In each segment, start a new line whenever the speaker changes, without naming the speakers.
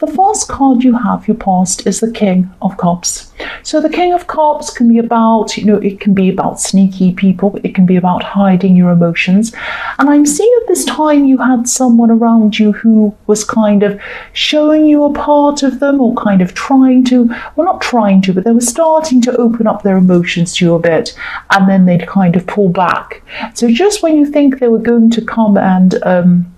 The first card you have, your past, is the King of Cups. So the King of Cups can be about, it can be about sneaky people. It can be about hiding your emotions. And I'm seeing at this time you had someone around you who was kind of showing you a part of them, or kind of trying to, well, not trying to, but they were starting to open up their emotions to you a bit, and then they'd kind of pull back. So just when you think they were going to come and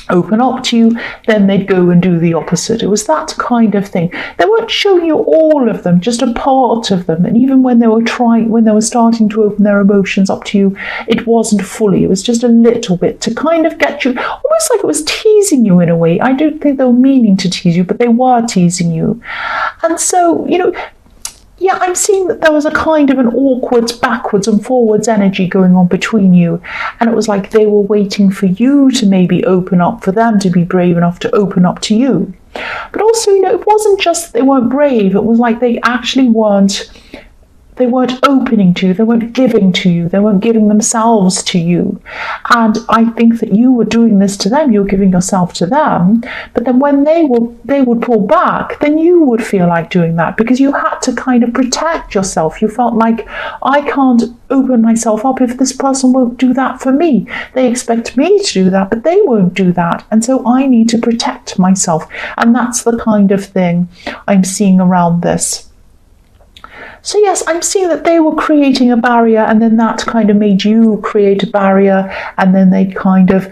open up to you, then they'd go and do the opposite. It was that kind of thing. They weren't showing you all of them, just a part of them. And even when they were starting to open their emotions up to you, it wasn't fully. It was just a little bit to kind of get you, almost like it was teasing you in a way. I don't think they were meaning to tease you, but they were teasing you. And so, yeah, I'm seeing that there was a kind of an awkward backwards and forwards energy going on between you. And it was like they were waiting for you to maybe open up, for them to be brave enough to open up to you. But also, it wasn't just they weren't brave. It was like they actually weren't opening to you, they weren't giving to you, they weren't giving themselves to you. And I think that you were doing this to them, you were giving yourself to them, but then when they would pull back, then you would feel like doing that, because you had to kind of protect yourself. You felt like, I can't open myself up if this person won't do that for me. They expect me to do that, but they won't do that. And so I need to protect myself. And that's the kind of thing I'm seeing around this. So yes, I'm seeing that they were creating a barrier, and then that kind of made you create a barrier, and then they kind of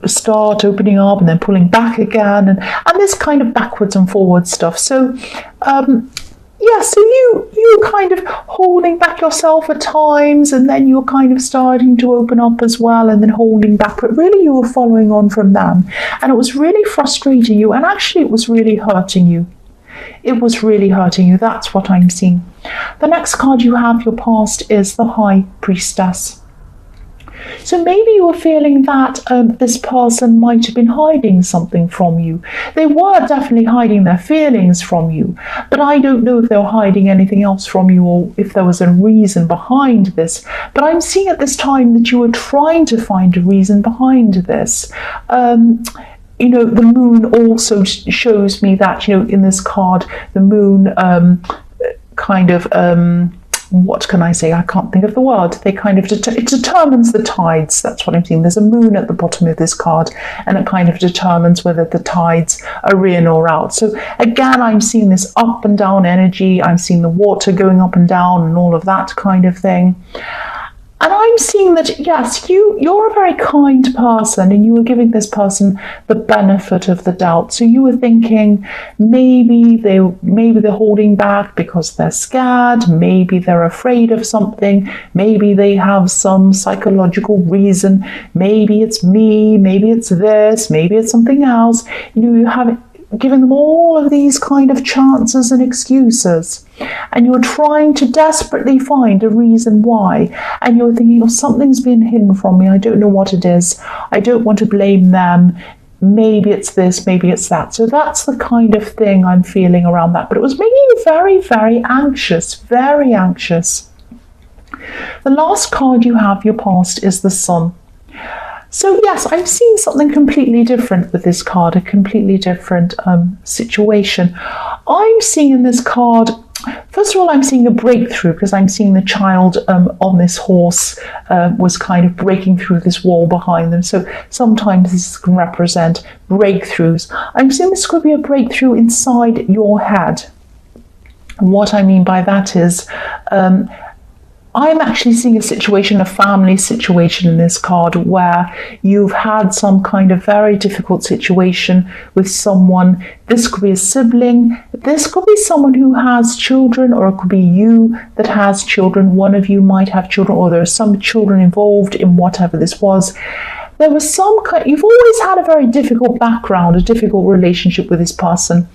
start opening up and then pulling back again, and this kind of backwards and forwards stuff. So yeah, so you kind of holding back yourself at times, and then you're kind of starting to open up as well, and then holding back, but really you were following on from them, and it was really frustrating you, and actually it was really hurting you. It was really hurting you. That's what I'm seeing. The next card you have, your past, is the High Priestess. So maybe you were feeling that this person might have been hiding something from you. They were definitely hiding their feelings from you, but I don't know if they were hiding anything else from you, or if there was a reason behind this. But I'm seeing at this time that you were trying to find a reason behind this. The moon also shows me that, in this card, the moon what can I say? I can't think of the word. They kind of, it determines the tides. That's what I'm seeing. There's a moon at the bottom of this card, and it kind of determines whether the tides are in or out. So again, I'm seeing this up and down energy. I'm seeing the water going up and down and all of that kind of thing. And I'm seeing that, yes, you're a very kind person, and you were giving this person the benefit of the doubt. So you were thinking maybe they're holding back because they're scared, maybe they're afraid of something, maybe they have some psychological reason, maybe it's me, maybe it's this, maybe it's something else. You have giving them all of these kind of chances and excuses, and you're trying to desperately find a reason why, and you're thinking, something's been hidden from me, I don't know what it is, I don't want to blame them, maybe it's this, maybe it's that. So that's the kind of thing I'm feeling around that. But it was making you very, very anxious, very anxious. The last card you have, your past, is the Sun. So yes, I'm seeing something completely different with this card, a completely different situation. I'm seeing in this card, first of all, I'm seeing a breakthrough, because I'm seeing the child on this horse was kind of breaking through this wall behind them. So sometimes this can represent breakthroughs. I'm seeing this could be a breakthrough inside your head. And what I mean by that is, I'm actually seeing a situation, a family situation in this card, where you've had some kind of very difficult situation with someone. This could be a sibling, this could be someone who has children, or it could be you that has children. One of you might have children, or there are some children involved in whatever this was. There was some kind, you've always had a very difficult background, a difficult relationship with this person.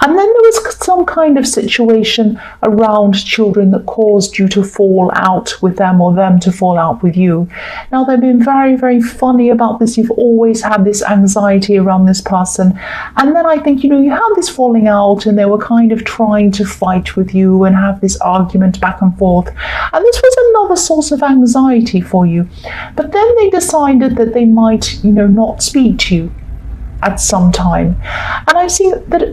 And then there was some kind of situation around children that caused you to fall out with them, or them to fall out with you. Now, they've been very, very funny about this. You've always had this anxiety around this person. And then I think, you had this falling out, and they were kind of trying to fight with you and have this argument back and forth. And this was another source of anxiety for you. But then they decided that they might, not speak to you. at some time. And I'm seeing that,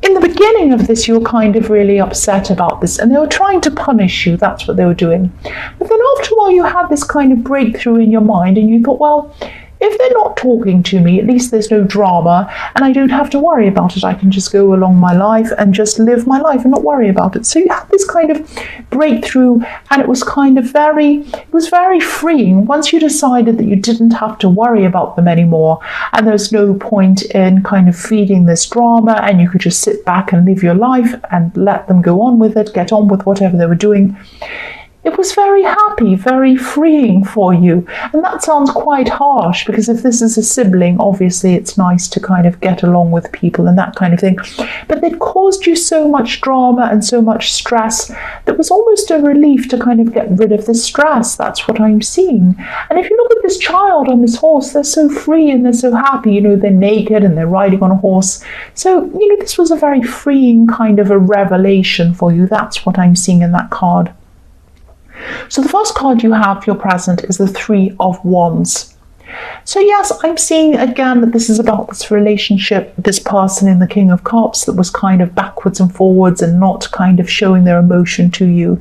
in the beginning of this, you were kind of really upset about this and they were trying to punish you. That's what they were doing. But then after a while, you had this kind of breakthrough in your mind and you thought, well, if they're not talking to me, at least there's no drama and I don't have to worry about it. I can just go along my life and just live my life and not worry about it. So you had this kind of breakthrough and it was kind of very freeing once you decided that you didn't have to worry about them anymore and there's no point in kind of feeding this drama and you could just sit back and live your life and let them go on with it, get on with whatever they were doing. It was very happy, very freeing for you. And that sounds quite harsh because if this is a sibling, obviously it's nice to kind of get along with people and that kind of thing. But it caused you so much drama and so much stress that was almost a relief to kind of get rid of the stress. That's what I'm seeing. And if you look at this child on this horse, they're so free and they're so happy. They're naked and they're riding on a horse. So, this was a very freeing kind of a revelation for you. That's what I'm seeing in that card. So the first card you have for your present is the Three of Wands. So yes, I'm seeing again that this is about this relationship, this person in the King of Cups that was kind of backwards and forwards and not kind of showing their emotion to you.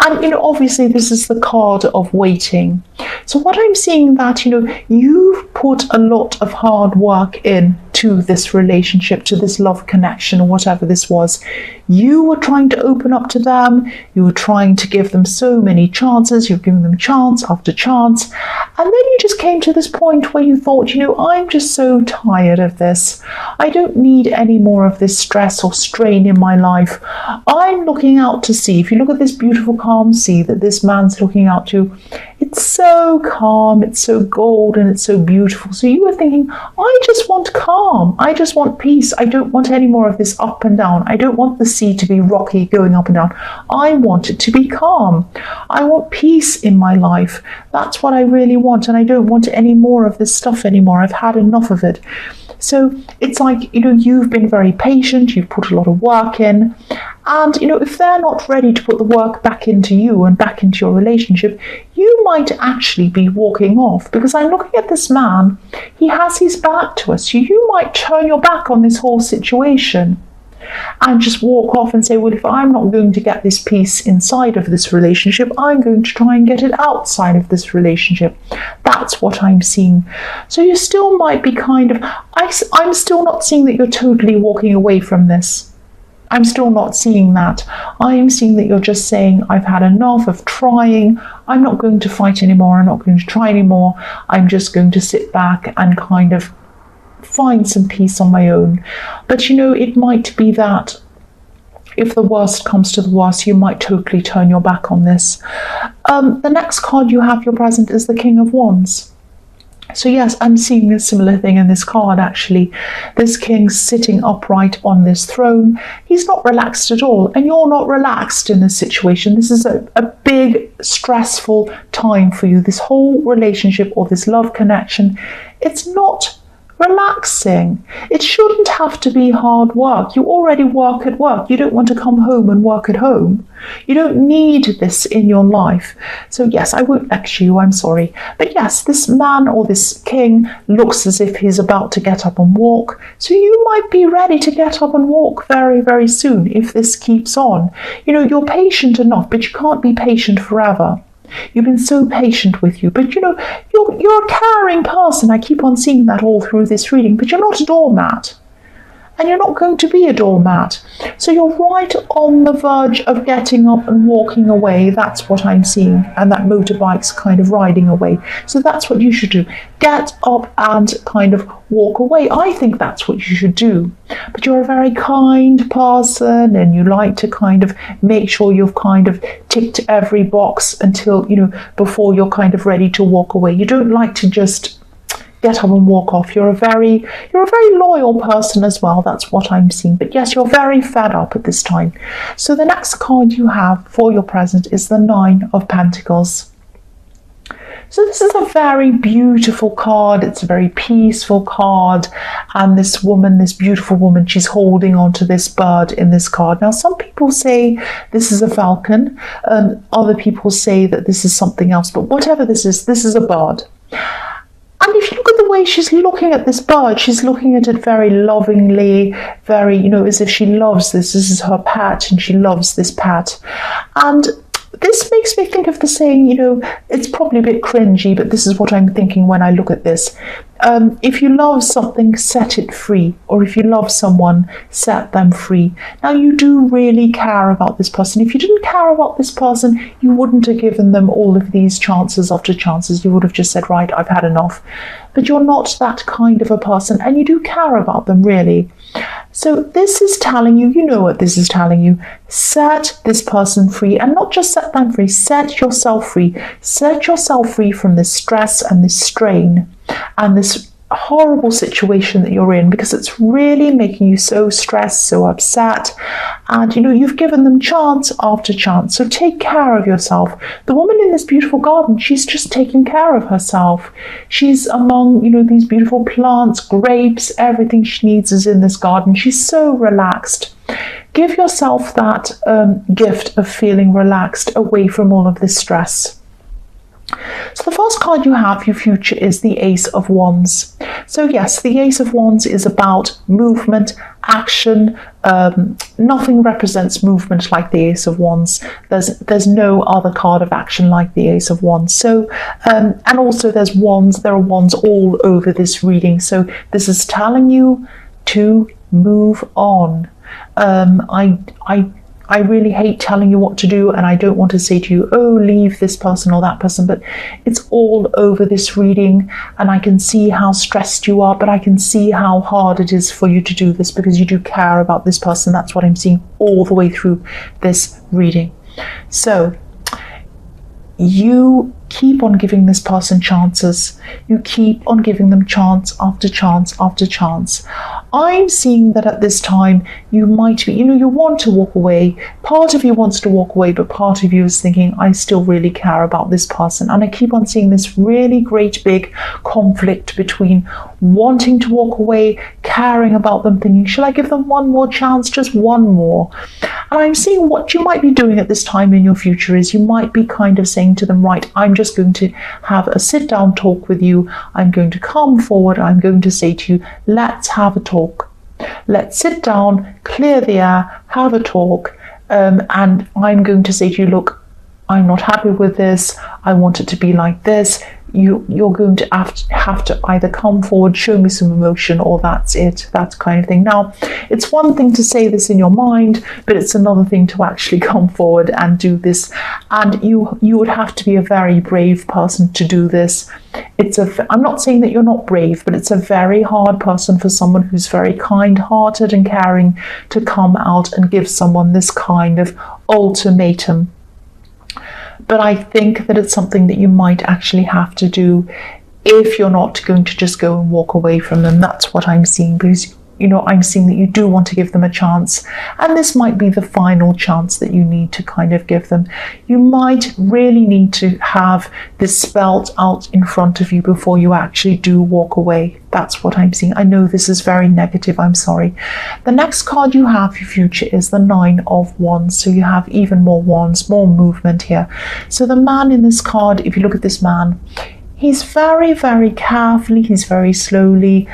And, obviously this is the card of waiting. So what I'm seeing that, you've put a lot of hard work in to this relationship, to this love connection or whatever this was. You were trying to open up to them. You were trying to give them so many chances. You've given them chance after chance. And then you just came to this point where you thought, I'm just so tired of this. I don't need any more of this stress or strain in my life. I'm looking out to sea. If you look at this beautiful calm sea that this man's looking out to, it's so calm, it's so golden, it's so beautiful. So you were thinking, I just want calm. I just want peace. I don't want any more of this up and down. I don't want the sea to be rocky going up and down. I want it to be calm. I want peace in my life. That's what I really want. And I don't want any more of this stuff anymore. I've had enough of it. So it's like, you've been very patient. You've put a lot of work in. And, if they're not ready to put the work back into you and back into your relationship, you might actually be walking off. Because I'm looking at this man, he has his back to us. You might turn your back on this whole situation and just walk off and say, well, if I'm not going to get this peace inside of this relationship, I'm going to try and get it outside of this relationship. That's what I'm seeing. So you still might be I'm still not seeing that you're totally walking away from this. I'm still not seeing that. I am seeing that you're just saying, I've had enough of trying. I'm not going to fight anymore. I'm not going to try anymore. I'm just going to sit back and kind of find some peace on my own. But it might be that if the worst comes to the worst, you might totally turn your back on this. The next card you have your present is the King of Wands. So yes, I'm seeing a similar thing in this card actually. This king's sitting upright on this throne. He's not relaxed at all, and you're not relaxed in this situation. This is a big, stressful time for you. This whole relationship or this love connection, it's not relaxing. It shouldn't have to be hard work. You already work at work. You don't want to come home and work at home. You don't need this in your life. So yes, I won't lecture you, I'm sorry. But yes, this man or this king looks as if he's about to get up and walk. So you might be ready to get up and walk very, very soon if this keeps on. You're patient enough, but you can't be patient forever. You've been so patient with you, but you're a caring person. I keep on seeing that all through this reading, but you're not a doormat. And you're not going to be a doormat. So you're right on the verge of getting up and walking away. That's what I'm seeing. And that motorbike's kind of riding away. So that's what you should do. Get up and kind of walk away. I think that's what you should do. But you're a very kind person and you like to kind of make sure you've kind of ticked every box until, before you're kind of ready to walk away. You don't like to just get up and walk off. You're a very loyal person as well. That's what I'm seeing. But yes, you're very fed up at this time. So the next card you have for your present is the Nine of Pentacles. So this is a very beautiful card. It's a very peaceful card. And this woman, this beautiful woman, she's holding on to this bird in this card. Now, some people say this is a falcon. Other people say that this is something else. But whatever this is a bird. And And if you look at the way she's looking at this bird, she's looking at it very lovingly, very, as if she loves this. This is her pet and she loves this pet. And this makes me think of the saying, it's probably a bit cringy, but this is what I'm thinking when I look at this. If you love something, set it free. Or if you love someone, set them free. Now, you do really care about this person. If you didn't care about this person, you wouldn't have given them all of these chances after chances. You would have just said, right, I've had enough. But you're not that kind of a person, and you do care about them, really. So this is telling you, you know what this is telling you, set this person free, and not just set them free, set yourself free. Set yourself free from this stress and this strain and this horrible situation that you're in, because it's really making you so stressed, so upset, and you've given them chance after chance. So take care of yourself. The woman in this beautiful garden, she's just taking care of herself. She's among these beautiful plants, grapes, everything she needs is in this garden. She's so relaxed. Give yourself that gift of feeling relaxed, away from all of this stress. So the first card you have, your future, is the Ace of Wands. So yes, the Ace of Wands is about movement, action. Nothing represents movement like the Ace of Wands. There's no other card of action like the Ace of Wands. So and also there's wands. There are wands all over this reading. So this is telling you to move on. I really hate telling you what to do, and I don't want to say to you, oh, leave this person or that person, but it's all over this reading, and I can see how stressed you are, but I can see how hard it is for you to do this, because you do care about this person. That's what I'm seeing all the way through this reading. So you keep on giving this person chances. You keep on giving them chance after chance after chance. I'm seeing that at this time you might be, you want to walk away. Part of you wants to walk away, but part of you is thinking, I still really care about this person. And I keep on seeing this really great big conflict between wanting to walk away, caring about them, thinking, shall I give them one more chance, just one more? And I'm seeing what you might be doing at this time in your future is you might be kind of saying to them, right, I'm just going to have a sit down talk with you. I'm going to come forward. I'm going to say to you, let's have a talk. Let's sit down, clear the air, have a talk. And I'm going to say to you, look, I'm not happy with this. I want it to be like this. You're going to have to either come forward, show me some emotion, or that's it, that kind of thing. Now, it's one thing to say this in your mind, but it's another thing to actually come forward and do this. And you would have to be a very brave person to do this. I'm not saying that you're not brave, but it's a very hard person for someone who's very kind-hearted and caring to come out and give someone this kind of ultimatum. But I think that it's something that you might actually have to do if you're not going to just go and walk away from them. That's what I'm seeing, because I'm seeing that you do want to give them a chance, and this might be the final chance that you need to kind of give them. You might really need to have this spelled out in front of you before you actually do walk away. That's what I'm seeing. I know this is very negative, I'm sorry. The next card you have, your future, is the Nine of Wands. So you have even more wands, more movement here. So the man in this card, if you look at this man, he's very, very carefully, he's very slowly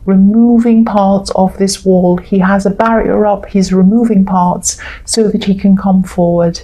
removing parts of this wall. He has a barrier up, he's removing parts so that he can come forward.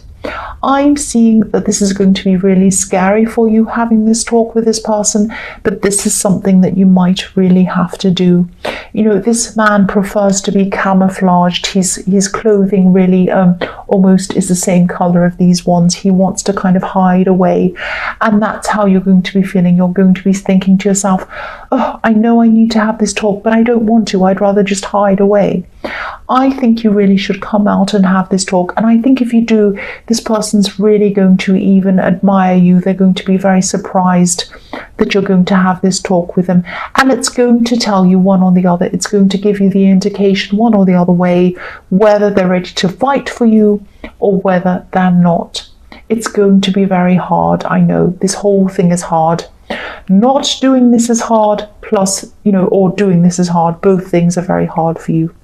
I'm seeing that this is going to be really scary for you, having this talk with this person, but this is something that you might really have to do. This man prefers to be camouflaged. His clothing really almost is the same color of these ones. He wants to kind of hide away, and that's how you're going to be feeling. You're going to be thinking to yourself, oh, I know I need to have this talk, but I don't want to. I'd rather just hide away. I think you really should come out and have this talk, and I think if you do, this person's really going to even admire you. They're going to be very surprised that you're going to have this talk with them, and it's going to tell you one or the other. It's going to give you the indication one or the other way, whether they're ready to fight for you or whether they're not. It's going to be very hard. I know this whole thing is hard. Not doing this is hard, plus, or doing this is hard. Both things are very hard for you.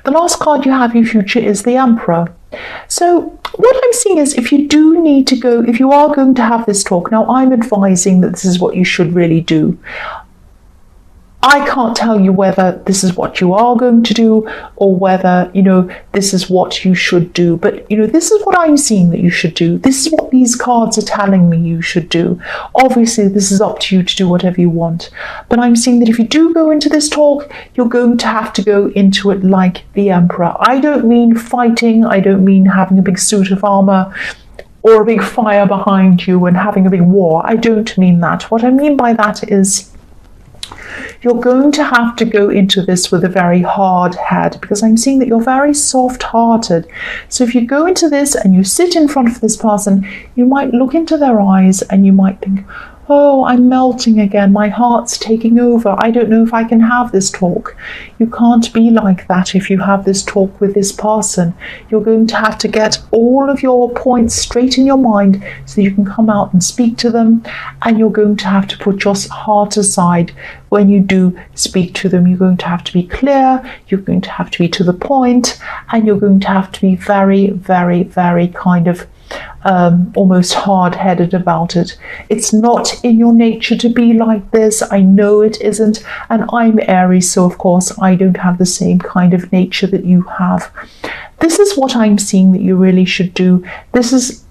The last card you have, your future, is the Emperor. So what I'm seeing is if you do need to go, if you are going to have this talk, now I'm advising that this is what you should really do. I can't tell you whether this is what you are going to do or whether, this is what you should do. But, this is what I'm seeing that you should do. This is what these cards are telling me you should do. Obviously, this is up to you to do whatever you want. But I'm seeing that if you do go into this talk, you're going to have to go into it like the Emperor. I don't mean fighting. I don't mean having a big suit of armor or a big fire behind you and having a big war. I don't mean that. What I mean by that is you're going to have to go into this with a very hard head, because I'm seeing that you're very soft-hearted. So if you go into this and you sit in front of this person, you might look into their eyes and you might think, oh, I'm melting again. My heart's taking over. I don't know if I can have this talk. You can't be like that if you have this talk with this person. You're going to have to get all of your points straight in your mind so you can come out and speak to them. And you're going to have to put your heart aside when you do speak to them. You're going to have to be clear. You're going to have to be to the point. And you're going to have to be very, very, very kind of almost hard-headed about it. It's not in your nature to be like this. I know it isn't, and I'm Aries, so of course I don't have the same kind of nature that you have. This is what I'm seeing that you really should do. This is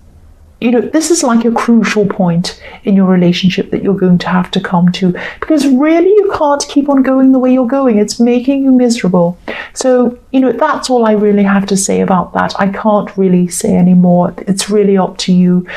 like a crucial point in your relationship that you're going to have to come to, because really you can't keep on going the way you're going. It's making you miserable. So, that's all I really have to say about that. I can't really say any more. It's really up to you.